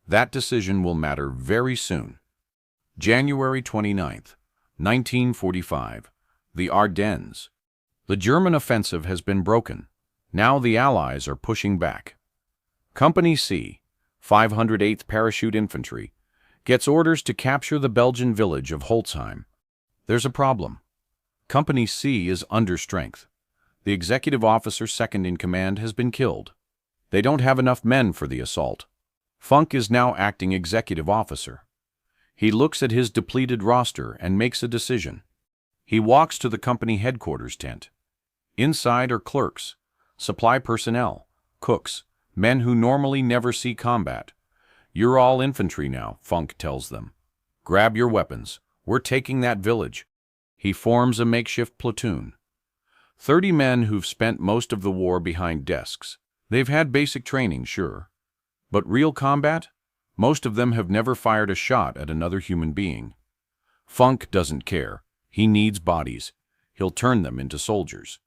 That decision will matter very soon. January 29th, 1945. The Ardennes. The German offensive has been broken. Now the Allies are pushing back. Company C, 508th Parachute Infantry, gets orders to capture the Belgian village of Holzheim. There's a problem. Company C is under strength. The executive officer second in command has been killed. They don't have enough men for the assault. Funk is now acting executive officer. He looks at his depleted roster and makes a decision. He walks to the company headquarters tent. Inside are clerks, supply personnel, cooks, men who normally never see combat. "You're all infantry now," Funk tells them. "Grab your weapons. We're taking that village." He forms a makeshift platoon. 30 men who've spent most of the war behind desks. They've had basic training, sure. But real combat? Most of them have never fired a shot at another human being. Funk doesn't care. He needs bodies. He'll turn them into soldiers.